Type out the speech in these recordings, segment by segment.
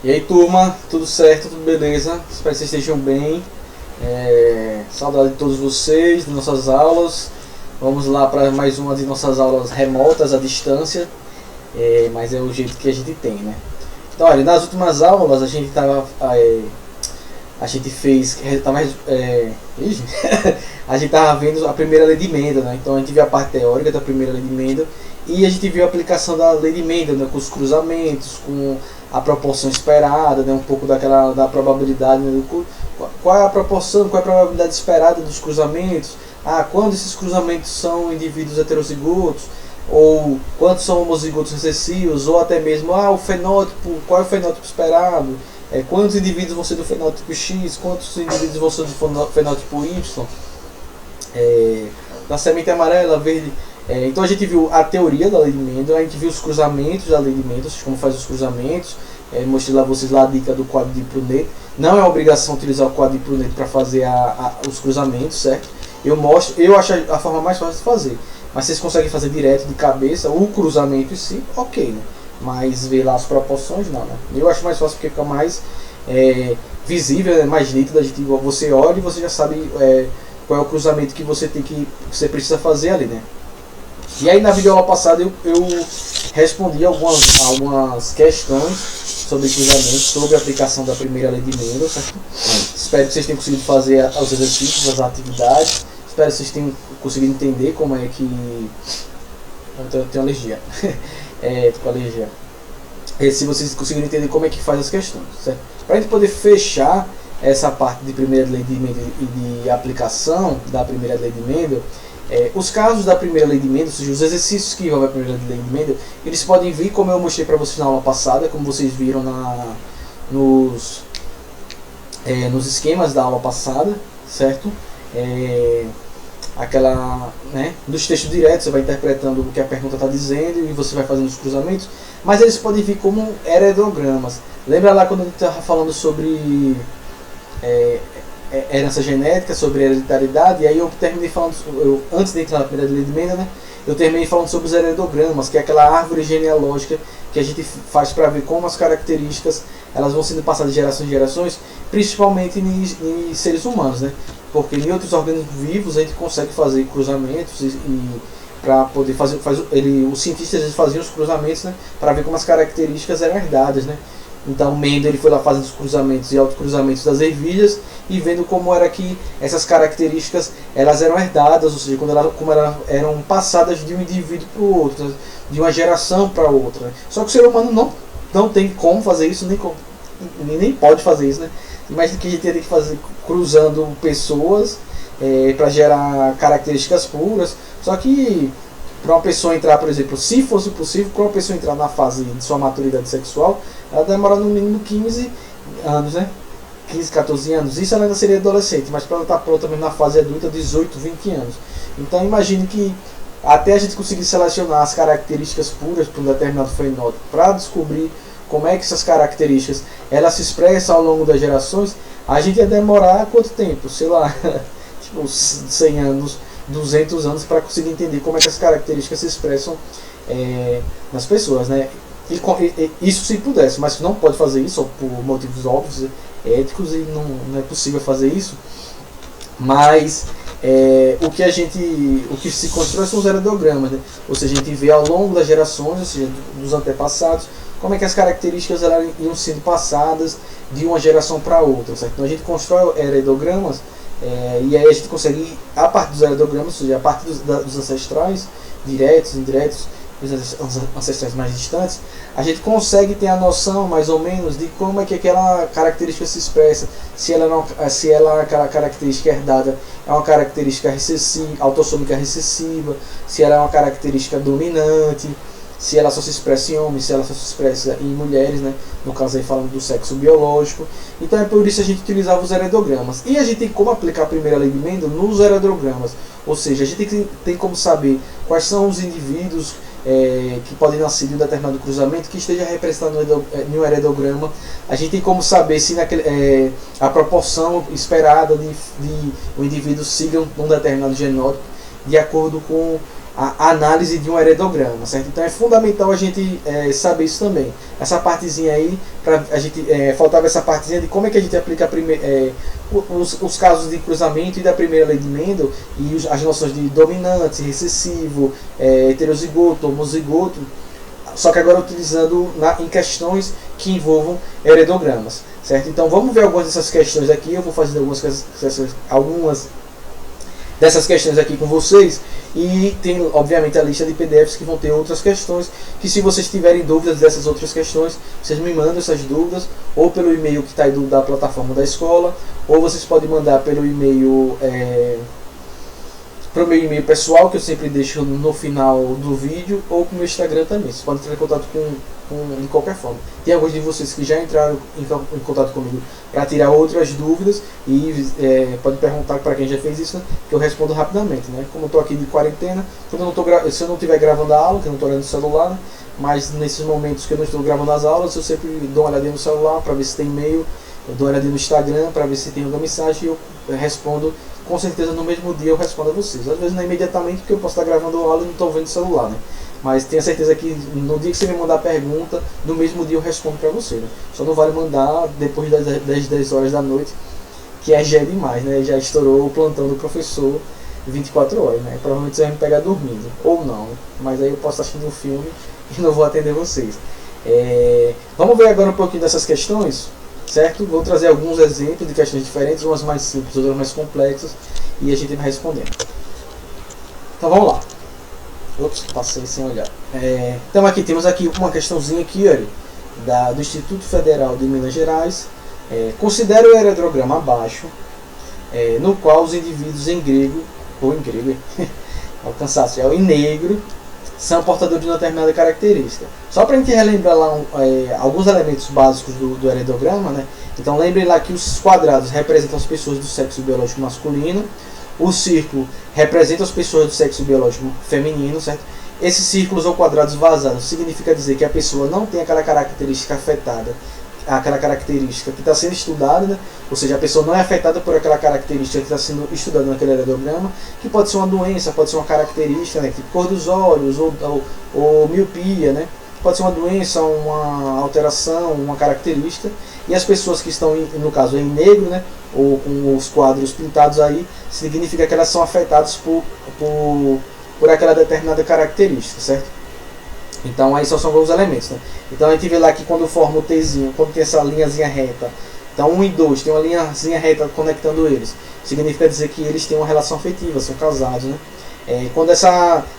E aí, turma, tudo certo, tudo beleza? Espero que vocês estejam bem. Saudade de todos vocês, de nossas aulas. Vamos lá para mais uma de nossas aulas remotas, à distância. Mas é o jeito que a gente tem, né? Então, olha, nas últimas aulas a gente tava, a gente fez, a gente tava vendo a primeira lei de Mendel, né? Então a gente viu a parte teórica da primeira lei de Mendel e a gente viu a aplicação da lei de Mendel, né? Com os cruzamentos, com a proporção esperada, né? Um pouco da probabilidade, né? Qual é a proporção, qual é a probabilidade esperada dos cruzamentos, quando esses cruzamentos são indivíduos heterozigotos, ou quantos são homozigotos recessivos, ou até mesmo o fenótipo, qual é o fenótipo esperado, quantos indivíduos vão ser do fenótipo X, quantos indivíduos vão ser do fenótipo Y, da semente amarela, verde. Então a gente viu a teoria da lei de Mendel, a gente viu os cruzamentos da lei de Mendel, como faz os cruzamentos. Mostrei lá vocês a dica do quadro de Prunet. Não é obrigação utilizar o quadro de Prunet para fazer os cruzamentos, certo? Eu acho a forma mais fácil de fazer. Mas vocês conseguem fazer direto de cabeça o cruzamento em si, ok, né? Mas ver lá as proporções, não, né? Eu acho mais fácil porque fica mais visível, mais nítido. Você olha e você já sabe qual é o cruzamento que você você precisa fazer ali, né? E aí na videoaula passada eu respondi algumas questões sobre cruzamento, sobre a aplicação da primeira lei de Mendel, certo? Espero que vocês tenham conseguido fazer os exercícios, as atividades. Espero que vocês tenham conseguido entender como é que... Eu tenho alergia. Tô com alergia. Se vocês conseguirem entender como é que faz as questões, certo? Para a gente poder fechar essa parte de primeira lei de Mendel e de aplicação da primeira lei de Mendel, os casos da primeira lei de Mendel, ou seja, os exercícios que envolvem a primeira lei de Mendel, eles podem vir, como eu mostrei para vocês na aula passada, como vocês viram nos esquemas da aula passada, certo? Dos textos diretos, você vai interpretando o que a pergunta está dizendo e você vai fazendo os cruzamentos, mas eles podem vir como heredogramas. Lembra lá quando a gente estava falando sobre herança genética, sobre hereditariedade, e aí eu terminei falando, antes de entrar na primeira lei de Mendel, né, eu terminei falando sobre os heredogramas, que é aquela árvore genealógica que a gente faz para ver como as características elas vão sendo passadas de gerações em gerações, principalmente em seres humanos, né? Porque em outros organismos vivos a gente consegue fazer cruzamentos e para poder fazer os cientistas eles faziam os cruzamentos, né, para ver como as características eram herdadas, né? Então Mendel ele foi lá fazendo os cruzamentos e autocruzamentos das ervilhas e vendo como era que essas características elas eram herdadas, ou seja, como elas eram passadas de um indivíduo para o outro, de uma geração para outra. Só que o ser humano não tem como fazer isso, nem pode fazer isso, né? Imagina que a gente teria que fazer cruzando pessoas para gerar características puras. Só que para uma pessoa entrar, por exemplo, se fosse possível, para uma pessoa entrar na fase de sua maturidade sexual, ela demora no mínimo 15 anos, né? 15, 14 anos. Isso ela ainda seria adolescente, mas para ela estar pronta mesmo na fase adulta, 18, 20 anos. Então imagine que até a gente conseguir selecionar as características puras para um determinado fenótipo, para descobrir como é que essas características elas se expressam ao longo das gerações, a gente ia demorar quanto tempo? Sei lá, tipo 100 anos, 200 anos para conseguir entender como é que as características se expressam nas pessoas, né? Isso se pudesse, mas não pode fazer isso por motivos óbvios, éticos, e não é possível fazer isso. Mas o que se constrói são os heredogramas, né? Ou seja, a gente vê ao longo das gerações, ou seja, dos antepassados, como é que as características elas iam sendo passadas de uma geração para outra, certo? Então a gente constrói heredogramas e aí a gente consegue, a partir dos heredogramas, ou seja, a partir dos ancestrais, diretos, indiretos, os ancestrais mais distantes, a gente consegue ter a noção mais ou menos de como é que aquela característica se expressa, se aquela característica herdada é uma característica recessiva, autossômica recessiva, se ela é uma característica dominante, se ela só se expressa em homens, se ela só se expressa em mulheres, né? No caso aí falando do sexo biológico. Então é por isso que a gente utilizava os heredogramas. E a gente tem como aplicar a primeira lei de Mendel nos heredogramas. Ou seja, a gente tem como saber quais são os indivíduos que podem nascer de um determinado cruzamento que esteja representado em um heredograma. A gente tem como saber se a proporção esperada de um indivíduo siga um determinado genótipo de acordo com a análise de um heredograma, certo? Então é fundamental a gente saber isso também. Essa partezinha aí, a gente faltava essa partezinha de como é que a gente aplica os casos de cruzamento e da primeira lei de Mendel e as noções de dominante, recessivo, heterozigoto, homozigoto, só que agora utilizando em questões que envolvam heredogramas, certo? Então vamos ver algumas dessas questões aqui. Eu vou fazer algumas dessas questões aqui com vocês, e tem obviamente a lista de PDFs que vão ter outras questões, que se vocês tiverem dúvidas dessas outras questões, vocês me mandam essas dúvidas ou pelo e-mail que está aí da plataforma da escola, ou vocês podem mandar pelo e-mail para o meu e-mail pessoal, que eu sempre deixo no final do vídeo, ou com o meu Instagram também. Vocês podem entrar em contato de qualquer forma. Tem alguns de vocês que já entraram em contato comigo para tirar outras dúvidas, e pode perguntar para quem já fez isso, né, que eu respondo rapidamente, né? Como eu estou aqui de quarentena, se eu não estiver gravando a aula, que eu não estou olhando no celular, né, mas nesses momentos que eu não estou gravando as aulas, eu sempre dou uma olhadinha no celular para ver se tem e-mail, eu dou uma olhadinha no Instagram para ver se tem alguma mensagem, e eu respondo. Com certeza no mesmo dia eu respondo a vocês. Às vezes não é imediatamente, porque eu posso estar gravando a aula e não estou vendo o celular, né? Mas tenha certeza que no dia que você me mandar a pergunta, no mesmo dia eu respondo para você, né? Só não vale mandar depois das 10 horas da noite, que já é demais, né? Já estourou o plantão do professor 24 horas, né? Provavelmente você vai me pegar dormindo, ou não, né? Mas aí eu posso estar assistindo um filme e não vou atender vocês. Vamos ver agora um pouquinho dessas questões, certo? Vou trazer alguns exemplos de questões diferentes, umas mais simples, outras mais complexas, e a gente vai respondendo. Então vamos lá. Ops, passei sem olhar. Então temos aqui uma questãozinha aqui, olha, do Instituto Federal de Minas Gerais. Considere o heredograma abaixo, no qual os indivíduos em grego, ou em grego, alcançasse em negro, são portadores de uma determinada característica. Só para a gente relembrar lá alguns elementos básicos do heredograma, né? Então lembrem lá que os quadrados representam as pessoas do sexo biológico masculino, o círculo representa as pessoas do sexo biológico feminino, certo? Esses círculos ou quadrados vazados significa dizer que a pessoa não tem aquela característica afetada, aquela característica que está sendo estudada, né? Ou seja, a pessoa não é afetada por aquela característica que está sendo estudada naquele heredograma, que pode ser uma doença, pode ser uma característica, né? Tipo cor dos olhos, ou miopia, né? Pode ser uma doença, uma alteração, uma característica, e as pessoas que estão, no caso, em negro, né? Ou com os quadros pintados aí, significa que elas são afetadas por aquela determinada característica, certo? Então aí só são alguns elementos, né? Então a gente vê lá que quando forma o Tzinho, quando tem essa linhazinha reta, então 1 e 2 tem uma linhazinha reta conectando eles, significa dizer que eles têm uma relação afetiva, são casados, né? Quando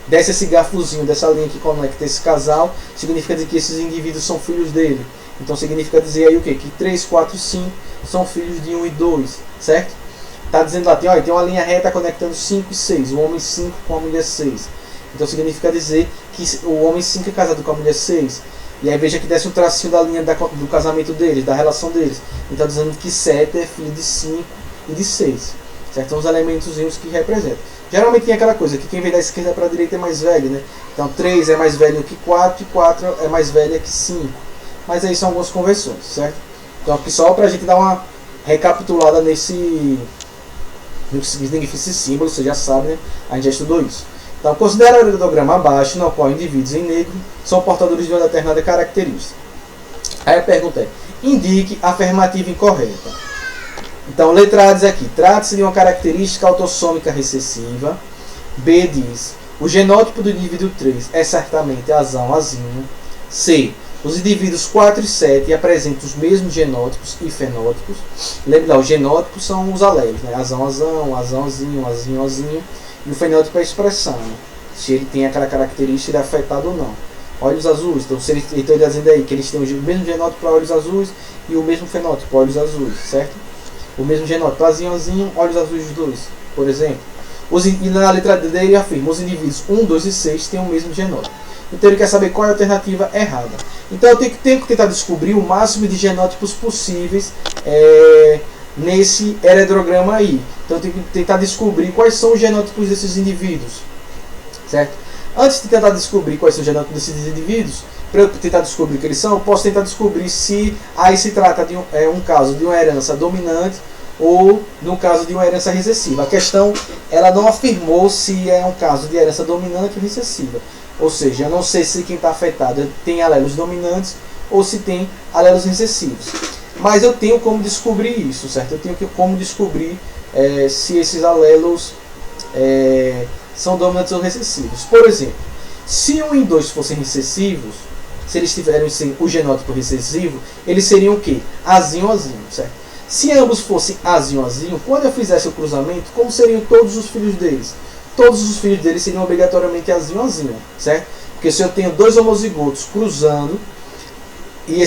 desce esse garfozinho dessa linha que conecta esse casal, significa dizer que esses indivíduos são filhos dele. Então significa dizer aí o quê? Que 3, 4 e 5 são filhos de 1 e 2, certo? Está dizendo lá, tem uma linha reta conectando 5 e 6, o homem 5 com a mulher 6. Então significa dizer que o homem 5 é casado com a mulher 6. E aí veja que desce um tracinho da linha do casamento deles, da relação deles. Então está dizendo que 7 é filho de 5 e de 6. Certo? São os elementozinhos que representam. Geralmente tem aquela coisa que quem vem da esquerda para a direita é mais velho, né? Então 3 é mais velho que 4 e 4 é mais velha que 5. Mas aí são algumas conversões, certo? Então aqui só para a gente dar uma recapitulada nesse símbolo, você já sabe, né? A gente já estudou isso. Então, considera o heredograma abaixo, no qual indivíduos em negro são portadores de uma determinada característica. Aí a pergunta é, indique a afirmativa incorreta. Então, letra A diz aqui, trata-se de uma característica autossômica recessiva. B diz, o genótipo do indivíduo 3 é certamente azão, azinho. C, os indivíduos 4 e 7 apresentam os mesmos genótipos e fenótipos. Lembra lá, os genótipos são os alélos, né? Azão, azão, azão, azinho, azinho, azinho. E o fenótipo é a expressão, né? Se ele tem aquela característica, ele é afetado ou não. Olhos azuis, então se ele está dizendo aí que eles têm o mesmo genótipo para olhos azuis e o mesmo fenótipo para olhos azuis, certo? O mesmo genótipo, azinho, azinho, olhos azuis os dois, por exemplo. E na letra D ele afirma, os indivíduos 1, 2 e 6 têm o mesmo genótipo. Então ele quer saber qual é a alternativa errada. Então eu tenho que tentar descobrir o máximo de genótipos possíveis nesse heredograma aí. Então eu tenho que tentar descobrir quais são os genótipos desses indivíduos, certo? Antes de tentar descobrir quais são os genótipos desses indivíduos, para eu tentar descobrir o que eles são, eu posso tentar descobrir se aí se trata de um caso de uma herança dominante ou no caso de uma herança recessiva. A questão, ela não afirmou se é um caso de herança dominante ou recessiva. Ou seja, eu não sei se quem está afetado tem alelos dominantes ou se tem alelos recessivos. Mas eu tenho como descobrir isso, certo? Eu tenho como descobrir se esses alelos são dominantes ou recessivos. Por exemplo, se 1 e 2 fossem recessivos, se eles tivessem o genótipo recessivo, eles seriam o quê? Azinho, azinho, certo? Se ambos fossem azinho, azinho, quando eu fizesse o cruzamento, como seriam todos os filhos deles? Todos os filhos deles seriam obrigatoriamente azinho, azinho, certo? Porque se eu tenho dois homozigotos cruzando, e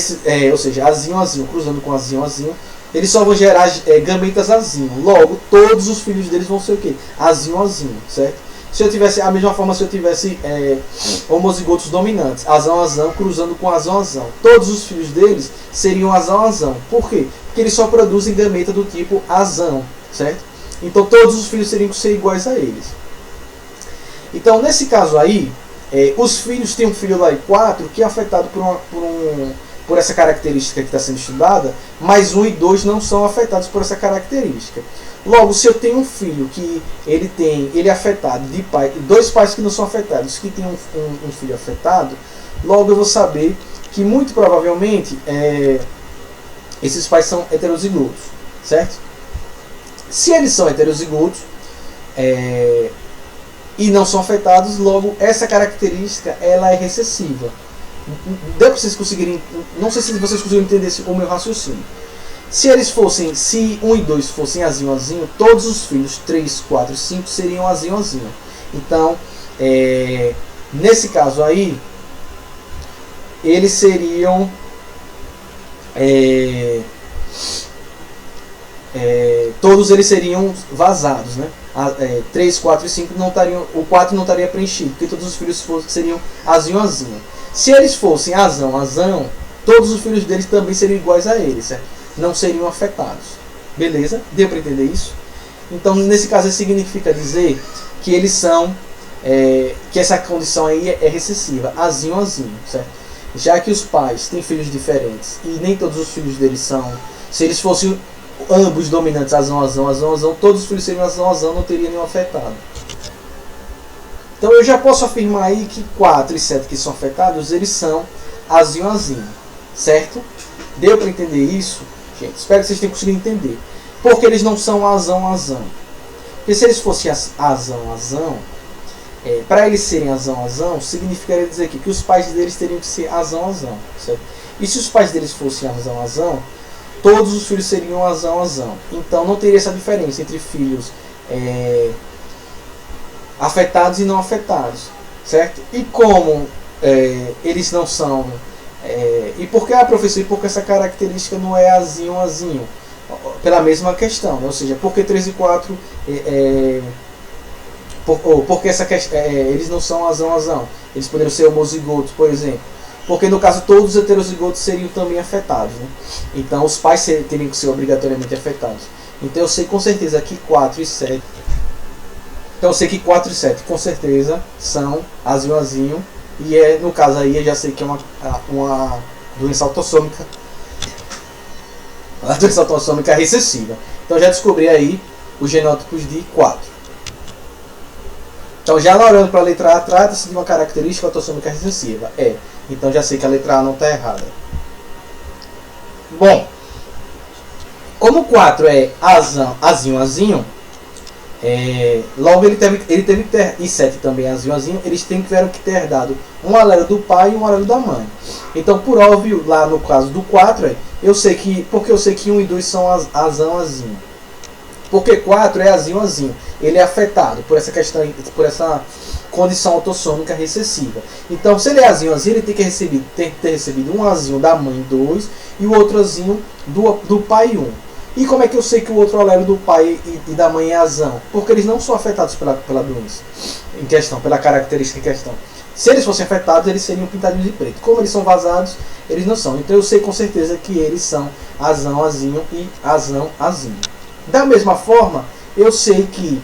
ou seja, azinho, azinho, cruzando com azinho, azinho, eles só vão gerar gametas azinho. Logo, todos os filhos deles vão ser o quê? Azinho, azinho, certo? Se eu tivesse, a mesma forma, se eu tivesse homozigotos dominantes, azão, azão, cruzando com azão, azão, todos os filhos deles seriam azão, azão. Por quê? Porque eles só produzem gameta do tipo azão, certo? Então todos os filhos teriam que ser iguais a eles. Então nesse caso aí, os filhos, tem um filho lá de 4 que é afetado por essa característica que está sendo estudada, mas 1 e 2 não são afetados por essa característica. Logo, se eu tenho um filho que ele é afetado de dois pais que não são afetados, que tem um filho afetado, logo eu vou saber que muito provavelmente esses pais são heterozigotos, certo? Se eles são heterozigotos e não são afetados, logo essa característica ela é recessiva. Deu para vocês conseguirem, não sei se vocês conseguiram entender o meu raciocínio. Se 1 e 2 fossem azinho, azinho, todos os filhos 3, 4 e 5 seriam azinho, azinho. Então, nesse caso aí, eles seriam todos eles seriam vazados, né? 3, 4 e 5 não estariam, o 4 não estaria preenchido, porque todos os filhos seriam azinho, azinho. Se eles fossem azão, azão, todos os filhos deles também seriam iguais a eles, certo? Não seriam afetados. Beleza? Deu para entender isso? Então, nesse caso, significa dizer que eles são, que essa condição aí é recessiva, azinho, azinho, certo? Já que os pais têm filhos diferentes e nem todos os filhos deles são, se eles fossem ambos dominantes, azão, azão, azão, azão, todos os filhos seriam azão, azão, não teria nenhum afetado. Então, eu já posso afirmar aí que 4 e 7 que são afetados, eles são azinho, azinho, certo? Deu para entender isso? Gente, espero que vocês tenham conseguido entender. Porque eles não são azão, azão. Porque se eles fossem azão, azão, para eles serem azão, azão, significaria dizer aqui que os pais deles teriam que ser azão, azão, certo? E se os pais deles fossem azão, azão, todos os filhos seriam azão, azão. Então não teria essa diferença entre filhos afetados e não afetados, certo? E como eles não são... e por que, professor, e por que essa característica não é azinho, azinho? Pela mesma questão, né? Ou seja, por que 3 e 4 porque eles não são azão, azão? Eles poderiam ser homozigotos, por exemplo. Porque no caso todos os heterozigotos seriam também afetados, né? Então os pais teriam que ser obrigatoriamente afetados. Então eu sei com certeza que 4 e 7. Então eu sei que 4 e 7 com certeza são azinho, azinho. E no caso aí eu já sei que é uma doença autossômica. Uma doença autossômica recessiva. Então eu já descobri aí os genótipos de 4. Então já olhando para a letra A, trata-se de uma característica autossômica recessiva. Então já sei que a letra A não está errada. Bom, como 4 é azão, azinho, azinho, logo ele teve que ter, e 7 também é azinho, azinho, eles tiveram que ter dado um alelo do pai e um alelo da mãe. Então, por óbvio, lá no caso do 4, porque eu sei que 1 e 2 são azão, azinho. Porque 4 é azinho, azinho. Ele é afetado por essa questão, por essa condição autossômica recessiva. Então, se ele é azinho, azinho, ele tem que ter recebido um azinho da mãe 2 e o outro azinho do pai 1. E como é que eu sei que o outro alelo do pai e da mãe é azão? Porque eles não são afetados pela doença em questão, pela característica em questão. Se eles fossem afetados, eles seriam pintadinhos de preto. Como eles são vazados, eles não são. Então eu sei com certeza que eles são azão, azinho e azão, azinho. Da mesma forma, eu sei que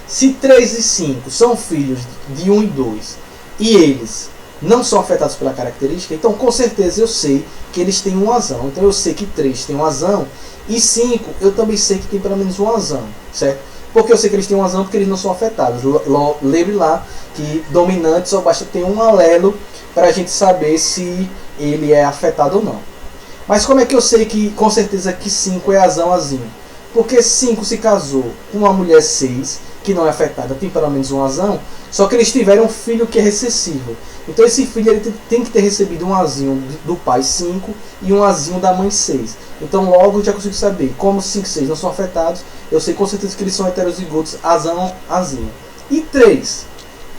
se 3 e 5 são filhos de 1 e 2 e eles não são afetados pela característica, então com certeza eu sei que eles têm um azão. Então eu sei que 3 tem um azão e 5 eu também sei que tem pelo menos um azão, certo? Porque eu sei que eles têm um azão porque eles não são afetados. Lembre lá que dominante só basta ter um alelo para a gente saber se ele é afetado ou não. Mas como é que eu sei que com certeza que 5 é azão azinho? Porque 5 se casou com uma mulher 6, que não é afetada, tem pelo menos um azão, só que eles tiveram um filho que é recessivo. Então esse filho ele tem que ter recebido um azinho do pai 5 e um azinho da mãe 6. Então logo eu já consigo saber, como 5 e 6 não são afetados, eu sei com certeza que eles são heterozigotos azão, azinho. E 3,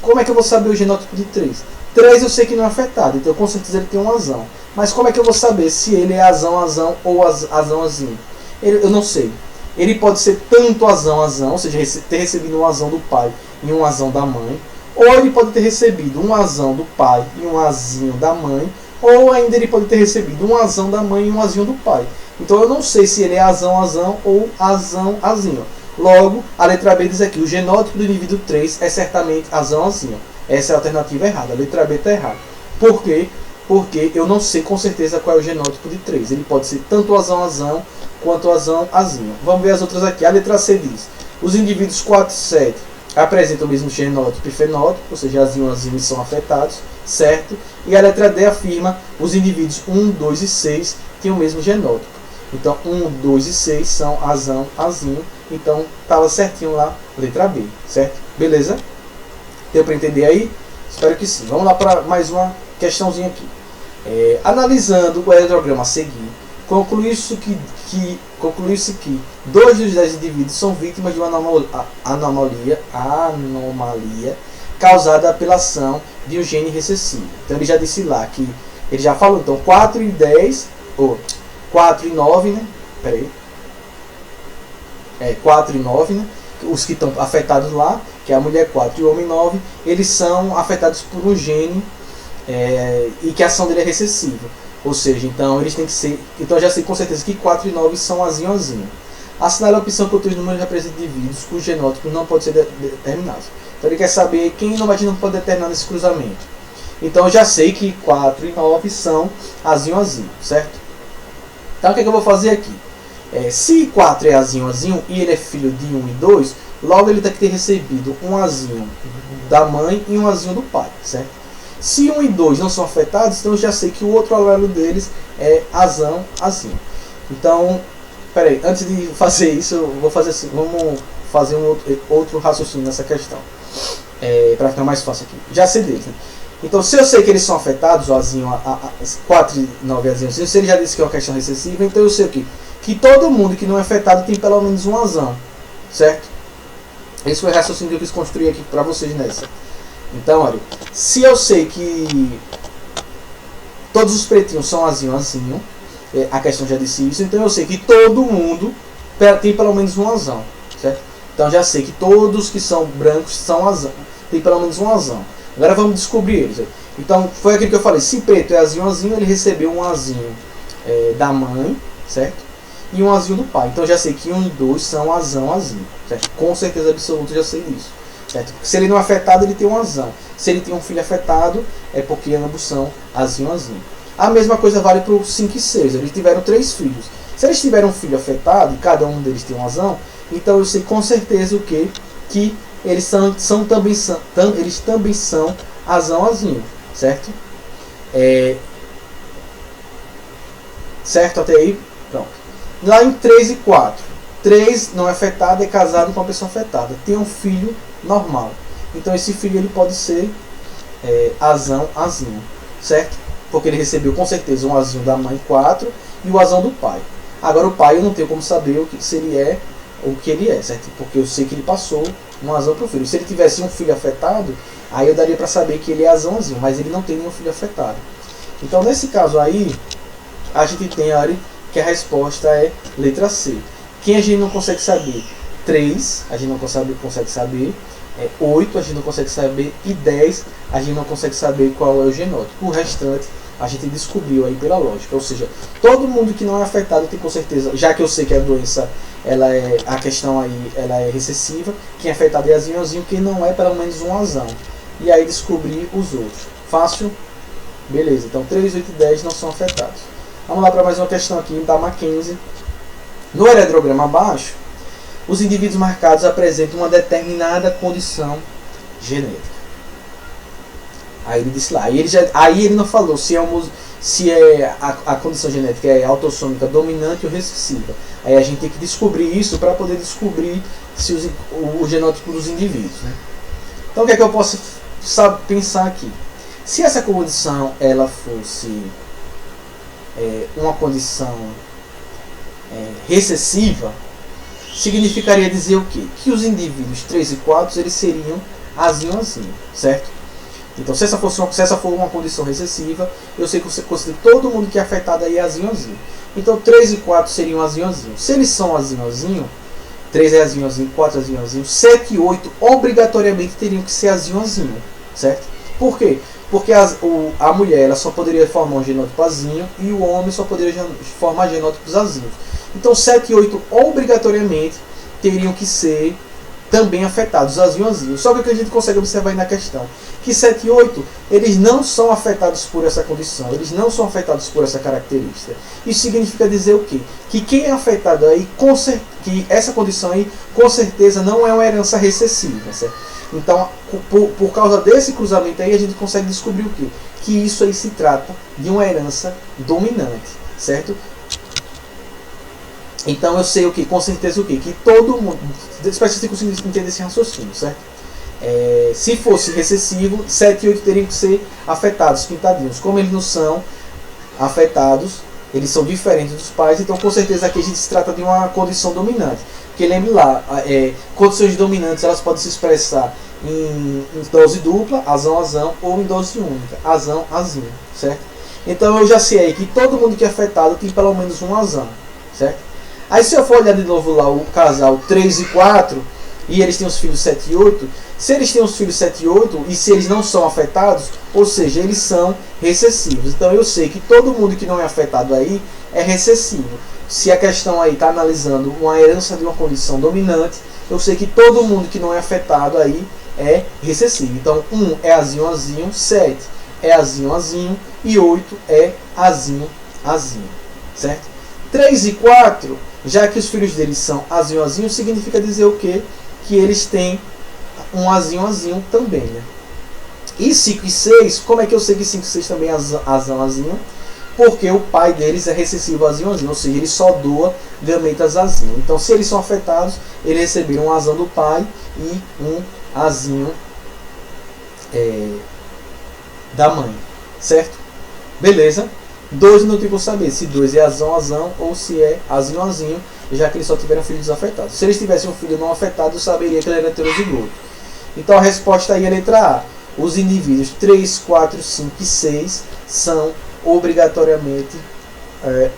como é que eu vou saber o genótipo de 3? 3 eu sei que não é afetado, então com certeza ele tem um azão. Mas como é que eu vou saber se ele é azão, azão ou azão, azinho? Eu não sei. Ele pode ser tanto azão, azão, ou seja, ter recebido um azão do pai e um azão da mãe, ou ele pode ter recebido um azão do pai e um azinho da mãe, ou ainda ele pode ter recebido um azão da mãe e um azinho do pai. Então eu não sei se ele é azão, azão ou azão, azinho. Logo, a letra B diz aqui, o genótipo do indivíduo 3 é certamente azão, azinho. Essa é a alternativa errada, a letra B está errada. Por quê? Porque eu não sei com certeza qual é o genótipo de 3. Ele pode ser tanto azão, azão, quanto azão, azinho. Vamos ver as outras aqui. A letra C diz, os indivíduos 4 e 7 apresentam o mesmo genótipo e fenótipo, ou seja, azinho, azinho são afetados, certo? E a letra D afirma, os indivíduos 1, 2 e 6 têm o mesmo genótipo. Então 1, 2 e 6 são azão, azinho. Então estava certinho lá, letra B, certo? Beleza? Deu para entender aí? Espero que sim. Vamos lá para mais uma questãozinha aqui. Analisando o eletrograma a seguir, concluiu-se que 2 dos 10 indivíduos são vítimas de uma anomalia causada pela ação de um gene recessivo. Então ele já disse lá que ele já falou, então 4 e 10, ou 4 e 9, né? Peraí. 4 e 9, né? Os que estão afetados lá, que é a mulher 4 e o homem 9, eles são afetados por um gene e que a ação dele é recessiva. Ou seja, então eles têm que ser. Então eu já sei com certeza que 4 e 9 são azinho, azinho. Assinale a opção que os números representam indivíduos cujos genótipos não podem ser determinados. Então ele quer saber quem não pode determinar nesse cruzamento. Então eu já sei que 4 e 9 são azinho, azinho, certo? Então o que eu vou fazer aqui? Se 4 é azinho, azinho e ele é filho de 1 e 2, logo ele tem que ter recebido um azinho da mãe e um azinho do pai, certo? Se 1 e 2 não são afetados, então eu já sei que o outro alelo deles é azão, azinho. Então, peraí, antes de fazer isso, eu vou fazer assim, vamos fazer um outro raciocínio nessa questão, para ficar mais fácil aqui. Já sei deles, né? Então, se eu sei que eles são afetados, o azinho, 4 e 9 azinho, se ele já disse que é uma questão recessiva, então eu sei o quê? Que todo mundo que não é afetado tem pelo menos um azão, certo? Esse foi o raciocínio que eu quis construir aqui para vocês nessa. Então, olha, se eu sei que todos os pretinhos são azinho, azinho, a questão já disse isso, então eu sei que todo mundo tem pelo menos um azão, certo? Então já sei que todos que são brancos são azão, tem pelo menos um azão. Agora vamos descobrir eles. Então foi aquilo que eu falei, se preto é azinho, azinho, ele recebeu um azinho da mãe, certo? E um azinho do pai. Então já sei que 1 e 2 são azão, azinho, certo? Com certeza absoluta já sei disso. Certo? Se ele não é afetado, ele tem um azão. Se ele tem um filho afetado, é porque ambos são azinho, azinho. A mesma coisa vale para os 5 e 6. Eles tiveram 3 filhos. Se eles tiveram um filho afetado, e cada um deles tem um azão, então eu sei com certeza o quê? Que eles também são azão, azinho. Certo? Certo até aí? Pronto. Lá em 3 e 4. 3 não é afetado, é casado com uma pessoa afetada. Tem um filho normal. Então esse filho ele pode ser azão, azinho, certo? Porque ele recebeu com certeza um azinho da mãe 4 e o azão do pai. Agora o pai eu não tenho como saber se ele é o que ele é, certo? Porque eu sei que ele passou um azão para o filho. Se ele tivesse um filho afetado, aí eu daria para saber que ele é azão, azinho, mas ele não tem nenhum filho afetado. Então nesse caso aí, a gente tem que a resposta é letra C. Quem a gente não consegue saber? 3, a gente não consegue saber. 8, a gente não consegue saber. E 10, a gente não consegue saber qual é o genótipo. O restante, a gente descobriu aí pela lógica. Ou seja, todo mundo que não é afetado tem com certeza, já que eu sei que a doença, a questão aí, ela é recessiva. Quem é afetado é azinho, azinho. Quem não é, pelo menos um azão. E aí descobrir os outros. Fácil? Beleza, então 3, 8 e 10 não são afetados. Vamos lá para mais uma questão aqui da Mackenzie. No heredograma abaixo, os indivíduos marcados apresentam uma determinada condição genética. Aí ele disse lá, aí ele não falou se a condição genética é autossômica dominante ou recessiva. Aí a gente tem que descobrir isso para poder descobrir se o genótipo dos indivíduos, né? Então o que é que eu posso pensar aqui? Se essa condição ela fosse uma condição recessiva, significaria dizer o quê? Que os indivíduos 3 e 4 eles seriam azinho, certo? Então se essa for uma condição recessiva, eu sei que você considera todo mundo que é afetado aí é azinho. Então 3 e 4 seriam azinho. Se eles são azinho, 3 é azinho, 4 é azinho, 7 e 8 obrigatoriamente teriam que ser azinho, certo? Por quê? Porque a mulher ela só poderia formar um genótipo azinho e o homem só poderia formar genótipos azinhos. Então 7 e 8 obrigatoriamente teriam que ser também afetados, azinho. Só que o que a gente consegue observar aí na questão, que 7 e 8, eles não são afetados por essa condição, eles não são afetados por essa característica. Isso significa dizer o quê? Que quem é afetado aí, que essa condição aí, com certeza não é uma herança recessiva, certo? Então, por causa desse cruzamento aí, a gente consegue descobrir o quê? Que isso aí se trata de uma herança dominante, certo? Então eu sei o que? Com certeza o que? Que todo mundo... Espero que você consiga entender esse raciocínio, certo? Se fosse recessivo, 7 e 8 teriam que ser afetados, pintadinhos. Como eles não são afetados, eles são diferentes dos pais, então com certeza aqui a gente se trata de uma condição dominante. Porque lembre lá, condições dominantes elas podem se expressar em dose dupla, azão, ou em dose única, azinho, certo? Então eu já sei aí que todo mundo que é afetado tem pelo menos um azão, certo? Aí se eu for olhar de novo lá o casal 3 e 4, e eles têm os filhos 7 e 8, se eles têm os filhos 7 e 8, e se eles não são afetados, ou seja, eles são recessivos. Então eu sei que todo mundo que não é afetado aí é recessivo. Se a questão aí está analisando uma herança de uma condição dominante, eu sei que todo mundo que não é afetado aí é recessivo. Então 1 é azinho, 7 é azinho, e 8 é azinho, certo? 3 e 4, já que os filhos deles são azinho, significa dizer o quê? Que eles têm um azinho também, né? E 5 e 6, como é que eu sei que 5 e 6 também é azinho? Porque o pai deles é recessivo azinho, ou seja, ele só doa gametas azinho. Então se eles são afetados, eles receberam um azão do pai e um azinho da mãe, certo? Beleza? 2 não tem como saber se 2 é azão ou se é azinho, já que eles só tiveram filhos afetados. Se eles tivessem um filho não afetado, eu saberia que ele era heterozigoto. Então a resposta aí é a letra A. Os indivíduos 3, 4, 5 e 6 são obrigatoriamente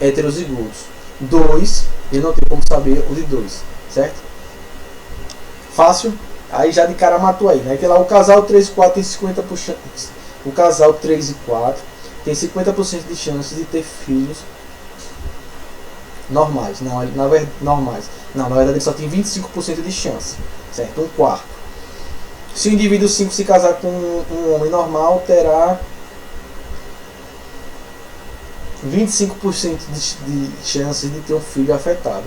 heterozigotos. 2, eu não tenho como saber o de 2, certo? Fácil? Aí já de cara matou aí, né? Que lá o casal 3 e 4 tem 50%. O casal 3 e 4 tem 50% de chance de ter filhos normais. Não, na verdade, normais. Não, na verdade ele só tem 25% de chance, certo? Um quarto. Se o indivíduo 5 se casar com um homem normal, terá 25% de chances de ter um filho afetado.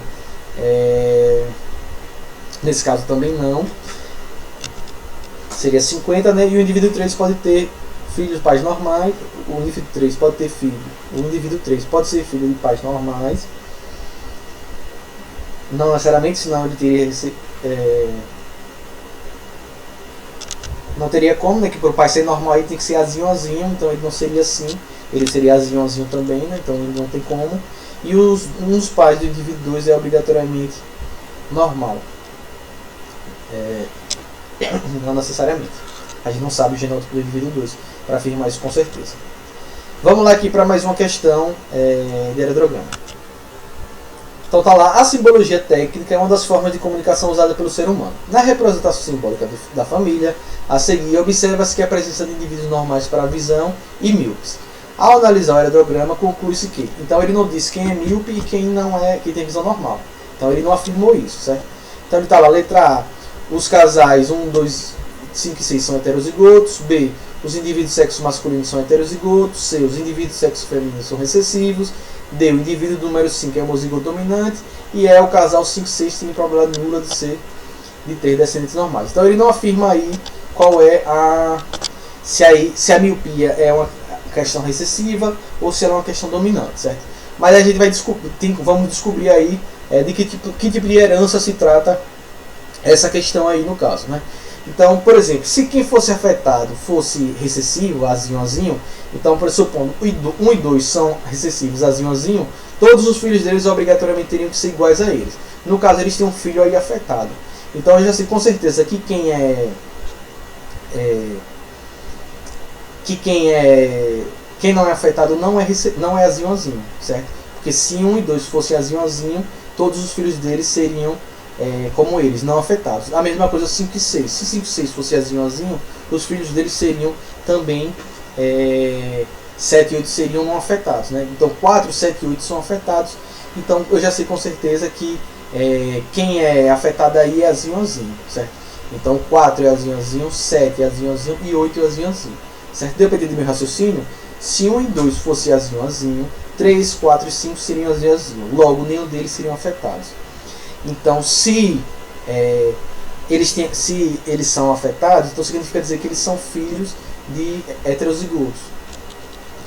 Nesse caso também não. Seria 50, né? E o indivíduo 3 pode ter filhos de pais normais. O indivíduo 3 pode ter filho. O indivíduo 3 pode ser filho de pais normais. Não necessariamente, senão ele teria não teria como, né? Que para o pai ser normal aí tem que ser azinho, então ele não seria assim. Ele seria azinho também, né? Então ele não tem como. E um dos pais do indivíduo 2 é obrigatoriamente normal. Não necessariamente. A gente não sabe o genótipo do indivíduo 2 para afirmar isso com certeza. Vamos lá aqui para mais uma questão de heredograma. Então tá lá, a simbologia técnica é uma das formas de comunicação usada pelo ser humano. Na representação simbólica da família, a seguir observa-se que a presença de indivíduos normais para a visão e míopes. Ao analisar o heredograma, conclui-se que, então ele não disse quem é míope e quem não é, quem tem visão normal. Então ele não afirmou isso, certo? Então ele tá lá, letra A, os casais 1, 2, 5 e 6 são heterozigotos. B, os indivíduos do sexo masculino são heterozigotos. C, os indivíduos do sexo feminino são recessivos. D, o indivíduo do número 5 é homozigoto dominante. E E, o casal 5-6 tem probabilidade nula de ter descendentes normais. Então ele não afirma aí qual é se a miopia é uma questão recessiva ou se ela é uma questão dominante, certo? Mas a gente vai vamos descobrir aí de que tipo de herança se trata essa questão aí no caso, né? Então, por exemplo, se quem fosse afetado fosse recessivo, azinho, azinho, então, pressupondo 1 e 2 são recessivos, azinho, azinho, todos os filhos deles obrigatoriamente teriam que ser iguais a eles. No caso, eles têm um filho aí afetado. Então, eu já sei com certeza que quem não é afetado não é azinho, azinho, certo? Porque se 1 e 2 fossem azinho, azinho, todos os filhos deles seriam como eles, não afetados. A mesma coisa 5 e 6. Se 5 e 6 fosse azinho, azinho, os filhos deles seriam também 7 e 8 seriam não afetados, né? Então 4, 7 e 8 são afetados. Então eu já sei com certeza que quem é afetado aí é azinho, azinho, certo? Então 4 é azinho, azinho, 7 é azinho, azinho e 8 é azinho, azinho, certo? Deu para entender meu raciocínio? Se 1 e 2 fosse azinho, azinho, 3, 4 e 5 seriam azinho, azinho. Logo, nenhum deles seriam afetados. Então, se eles são afetados, então significa dizer que eles são filhos de heterozigotos.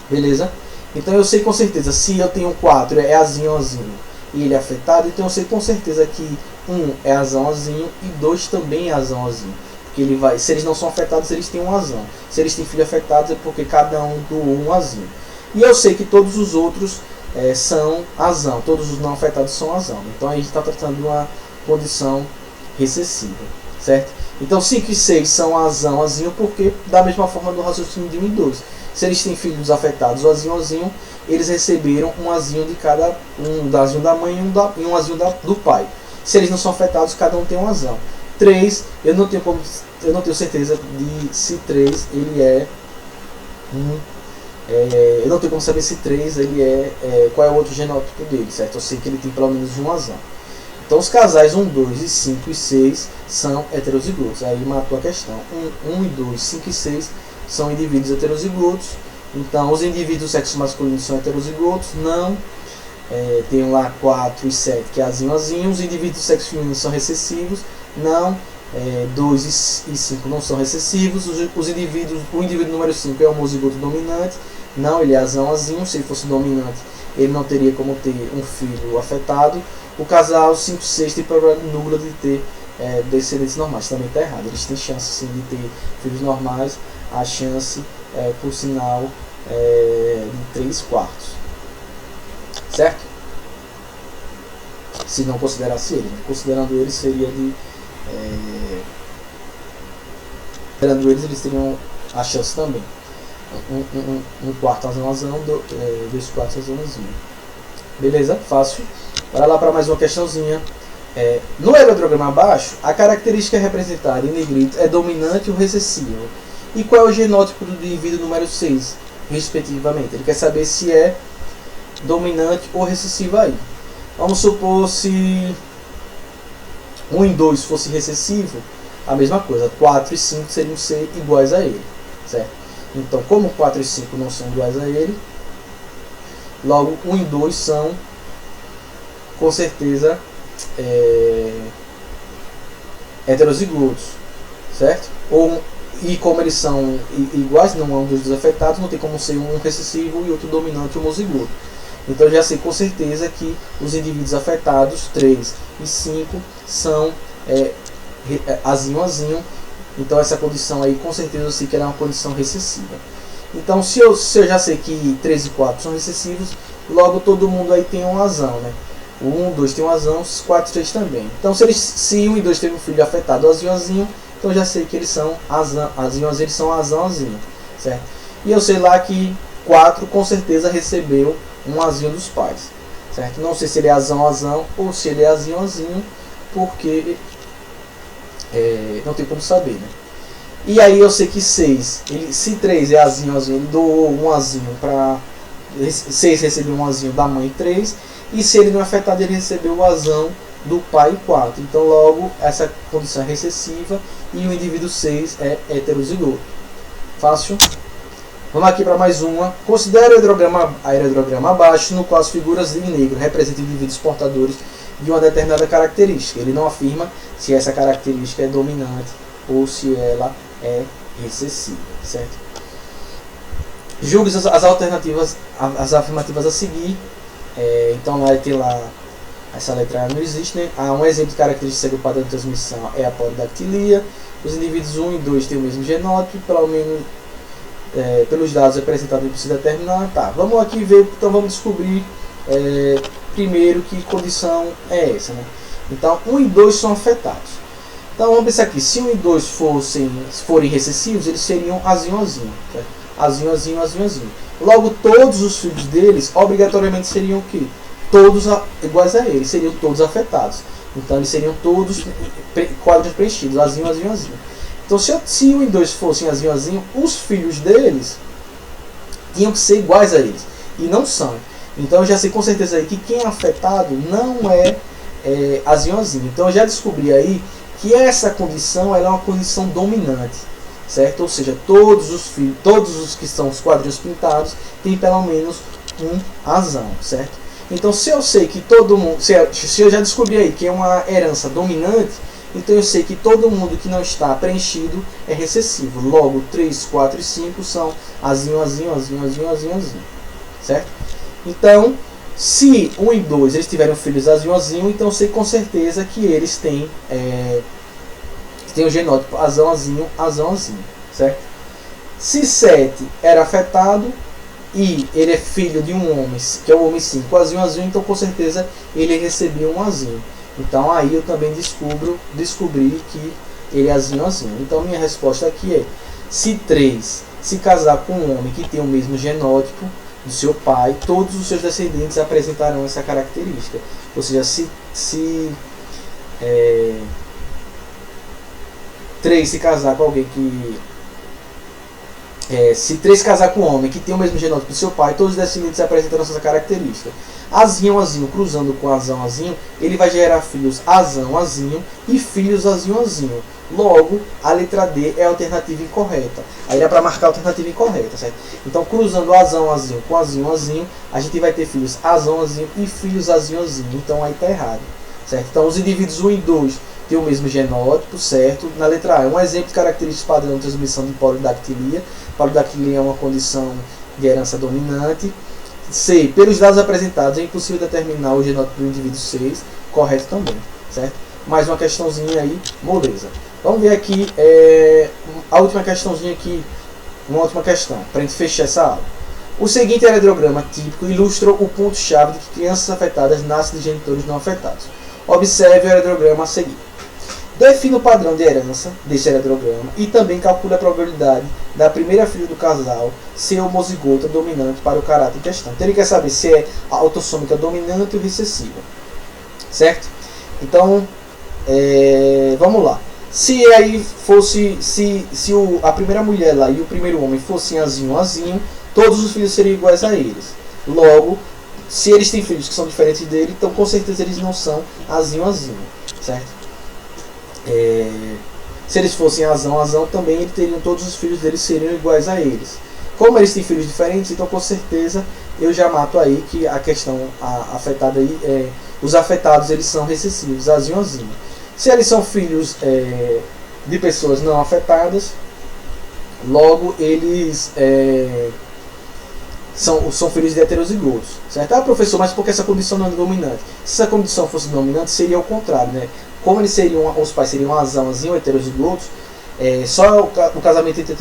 Beleza? Então eu sei com certeza, se eu tenho 4 é azinho, azinho e ele é afetado, então eu sei com certeza que 1 é azão, azinho e 2 também é azão, azinho. Porque se eles não são afetados, eles têm um azão. Se eles têm filhos afetados, é porque cada um doou um azinho. E eu sei que todos os outros são azão, todos os não afetados são azão. Então a gente está tratando de uma condição recessiva, certo? Então 5 e 6 são azão, azinho, porque da mesma forma do raciocínio de 1 e 2. Se eles têm filhos afetados, o azinho, azinho, eles receberam um azinho de cada um azinho da mãe e um azinho do pai. Se eles não são afetados, cada um tem um azão. 3, eu não tenho certeza de se 3 ele é eu não tenho como saber se 3 ele qual é o outro genótipo dele, certo? Eu sei que ele tem pelo menos um azão. Então os casais 1, 2 e 5 e 6 são heterozigotos. Aí matou a questão. 1 e 2, 5 e 6 são indivíduos heterozigotos. Então os indivíduos do sexo masculino são heterozigotos. Não. Tem lá 4 e 7 que é azinho, azinho. Os indivíduos do sexo feminino são recessivos. Não. 2 e 5 não são recessivos. O indivíduo número 5 é homozigoto dominante. Não, ele é azão, azinho. Se ele fosse dominante, ele não teria como ter um filho afetado. O casal 5 e 6 tem probabilidade nula de ter descendentes normais. Também está errado. Eles têm chance sim de ter filhos normais. A chance, por sinal, de 3/4. Certo? Se não considerasse ele. Considerando ele, seria de... considerando eles teriam a chance também. Um quarto azão, 2 quartos azãozinho. Beleza? Fácil. Bora lá para mais uma questãozinha. No aerograma abaixo, a característica representada em negrito é dominante ou recessivo. E qual é o genótipo do indivíduo número 6, respectivamente? Ele quer saber se é dominante ou recessivo aí. Vamos supor se 1 e 2 fosse recessivo, a mesma coisa. 4 e 5 seriam ser iguais a ele, certo? Então, como 4 e 5 não são iguais a ele, logo 1 e 2 são, com certeza, heterozigotos, certo? E como eles são iguais, não é um dos desafetados, não tem como ser um recessivo e outro dominante homozigoto. Então eu já sei com certeza que os indivíduos afetados, 3 e 5, são azinho, azinho. Então essa condição aí, com certeza eu sei que ela é uma condição recessiva. Então se eu já sei que 3 e 4 são recessivos, logo todo mundo aí tem um azão, né? O 1, 2 tem um azão, os 4 e 3 também. Então se 1 e 2 teve um filho afetado, azinho, azinho, então eu já sei que eles são azinho, azinho, eles são azão, azinho, certo? E eu sei lá que 4 com certeza recebeu um azinho dos pais, certo? Não sei se ele é azão, azão ou se ele é azinho, azinho, porque não tem como saber, né? E aí eu sei que 6, se 3 é azinho, azinho, ele doou um azinho para 6 recebeu um azinho da mãe 3, e se ele não é afetado, ele recebeu o azão do pai 4. Então logo essa condição é recessiva e o indivíduo 6 é heterozigoto. Fácil. Vamos aqui para mais uma. Considere o aerograma abaixo, no qual as figuras em negro representam indivíduos portadores de uma determinada característica. Ele não afirma se essa característica é dominante ou se ela é recessiva, certo? Julgue as alternativas, as afirmativas a seguir. Então lá tem lá, essa letra A não existe, né? Um exemplo de característica segue o padrão de transmissão é a polidactilia. Os indivíduos 1 e 2 têm o mesmo genótipo, pelo menos pelos dados apresentados não precisa determinar. Tá, vamos aqui ver, então vamos descobrir primeiro que condição é essa, né? Então 1 e 2 são afetados. Então vamos pensar aqui, se 1 e 2 forem recessivos, eles seriam azinho, azinho, certo? Azinho, azinho, azinho, azinho. Logo, todos os filhos deles obrigatoriamente seriam o quê? Todos iguais a eles, seriam todos afetados. Então eles seriam todos quadros preenchidos, azinho, azinho, azinho. Então se 1 e 2 fossem azinho, azinho, os filhos deles tinham que ser iguais a eles. E não são. Então eu já sei com certeza aí que quem é afetado não é azinho, azinho. Então eu já descobri aí que essa condição ela é uma condição dominante, certo? Ou seja, todos os que são os quadrinhos pintados têm pelo menos um azão, certo? Então se eu sei que todo mundo, se eu já descobri aí que é uma herança dominante, então eu sei que todo mundo que não está preenchido é recessivo. Logo 3, 4 e 5 são azinho, azinho, azinho, azinho, azinho, azinho, certo? Então se 1 e 2 eles tiverem filhos azinho, azinho, então eu sei com certeza que eles têm o genótipo azão, azinho, azão, azinho, certo? Se 7 era afetado e ele é filho de um homem, que é o homem 5, azinho, azinho, então com certeza ele recebia um azinho. Então aí eu também descobri que ele é azinho, azinho. Então minha resposta aqui é, se 3 se casar com um homem que tem o mesmo genótipo do seu pai, todos os seus descendentes apresentarão essa característica. Ou seja, se 3 se casar com alguém que... se 3 casar com um homem que tem o mesmo genótipo do seu pai, todos os descendentes apresentarão essa característica. Azinho, azinho, cruzando com azão, azinho, ele vai gerar filhos azão, azinho e filhos azinho, azinho. Logo, a letra D é a alternativa incorreta. Aí dá para marcar a alternativa incorreta, certo? Então, cruzando azão, azinho com azinho, azinho, a gente vai ter filhos azão, azinho e filhos azinho, azinho. Então, aí está errado, certo? Então, os indivíduos 1 e 2 têm o mesmo genótipo, certo? Na letra A, um exemplo de características padrão de transmissão de polidactilia. Polidactilia é uma condição de herança dominante. C, pelos dados apresentados, é impossível determinar o genótipo do indivíduo 6, correto também, certo? Mais uma questãozinha aí, moleza. Vamos ver aqui a última questãozinha aqui, uma última questão, para a gente fechar essa aula. O seguinte aerograma típico ilustra o ponto-chave de que crianças afetadas nascem de genitores não afetados. Observe o aerograma a seguir. Defina o padrão de herança deste aerograma e também calcule a probabilidade da primeira filha do casal ser homozigota dominante para o caráter em questão. Então ele quer saber se é autossômica dominante ou recessiva, certo? Então, vamos lá. Se aí fosse, a primeira mulher lá e o primeiro homem fossem azinho, azinho, todos os filhos seriam iguais a eles. Logo, se eles têm filhos que são diferentes dele, então com certeza eles não são azinho, azinho, certo? Se eles fossem azão, azão, também todos os filhos deles seriam iguais a eles. Como eles têm filhos diferentes, então com certeza eu já mato aí que a questão afetada aí os afetados eles são recessivos, azinho, azinho. Se eles são filhos de pessoas não afetadas, logo eles são filhos de heterozigotos, certo? Ah, professor, mas por que essa condição não é dominante? Se essa condição fosse dominante, seria o contrário, né? Como os pais seriam azão, azinho, heterozigotos, só o casamento entre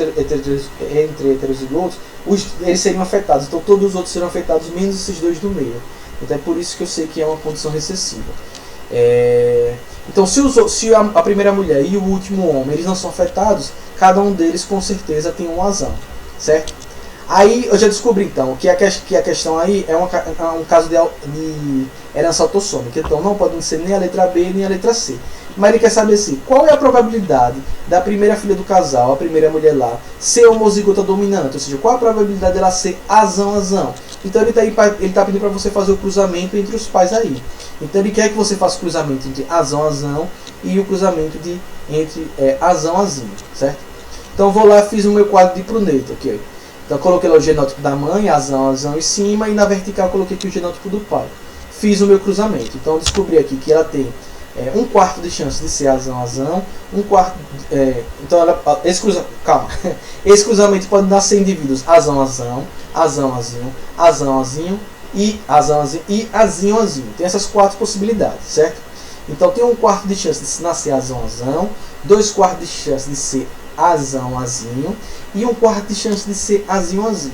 heterozigotos, eles seriam afetados. Então todos os outros serão afetados, menos esses dois do meio. Então é por isso que eu sei que é uma condição recessiva. Então se a primeira mulher e o último homem eles não são afetados, cada um deles com certeza tem um azão, certo? Aí eu já descobri então que a questão aí é um caso de herança autossômica. Então não pode ser nem a letra B nem a letra C. Mas ele quer saber assim, qual é a probabilidade da primeira filha do casal, a primeira mulher lá, ser homozigota dominante? Ou seja, qual a probabilidade dela ser azão, azão? Então ele está pedindo para você fazer o cruzamento entre os pais aí. Então ele quer que você faça o cruzamento entre azão, azão e o cruzamento entre azão, azinho, certo? Então eu vou lá, fiz o meu quadro de pruneto, ok? Então eu coloquei lá o genótipo da mãe, azão em cima, e na vertical eu coloquei aqui o genótipo do pai. Fiz o meu cruzamento. Então eu descobri aqui que ela tem 1/4 de chance de ser azão, 1/4. Então esse cruzamento pode nascer indivíduos azão, azão e azinho. Tem essas 4 possibilidades, certo? Então tem 1/4 de chance de nascer azão, 2/4 de chance de ser azinho e 1/4 de chance de ser azinho.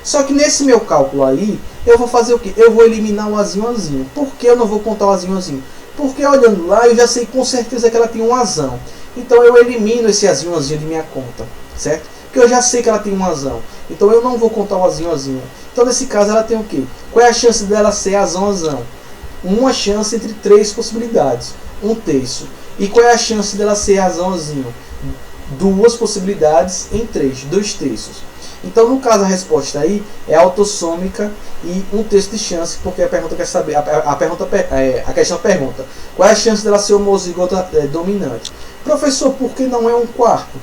Só que nesse meu cálculo aí, eu vou fazer o quê? Eu vou eliminar o azinho. Por que eu não vou contar o azinho? Porque olhando lá, eu já sei com certeza que ela tem um azão. Então eu elimino esse azinho de minha conta, certo? Porque eu já sei que ela tem um azão. Então eu não vou contar o azinho. Então nesse caso ela tem o quê? Qual é a chance dela ser azão? Uma chance entre 3 possibilidades, 1/3. E qual é a chance dela ser azãozinho? 2 possibilidades em 3, 2/3. Então no caso a resposta aí é autossômica e 1/3 de chance, porque a pergunta quer saber, a questão pergunta qual é a chance dela ser homozigota dominante. Professor, por que não é 1/4?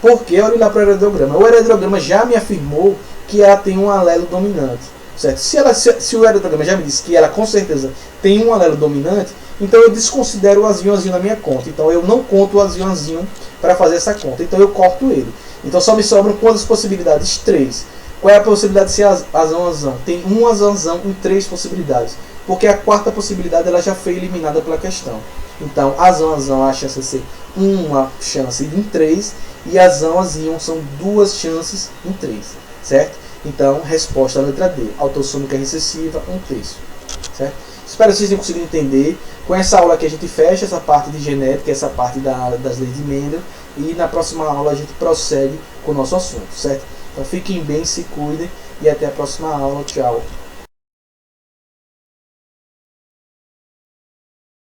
Porque olha lá para o heredograma. O heredograma já me afirmou que ela tem um alelo dominante. Certo? Se o heredograma já me disse que ela com certeza tem um alelo dominante, então eu desconsidero o azinho na minha conta. Então eu não conto o azinho para fazer essa conta. Então eu corto ele. Então só me sobram quantas possibilidades? 3. Qual é a possibilidade de ser azão? Tem um azão em 3 possibilidades. Porque a 4ª possibilidade ela já foi eliminada pela questão. Então azão a chance de ser uma chance em 3 e azinho são 2 chances em 3. Certo? Então, resposta à letra D. Autossômica recessiva, 1/3. Certo? Espero que vocês tenham conseguido entender. Com essa aula aqui a gente fecha essa parte de genética, essa parte das leis de Mendel. E na próxima aula a gente prossegue com o nosso assunto. Certo? Então fiquem bem, se cuidem e até a próxima aula. Tchau.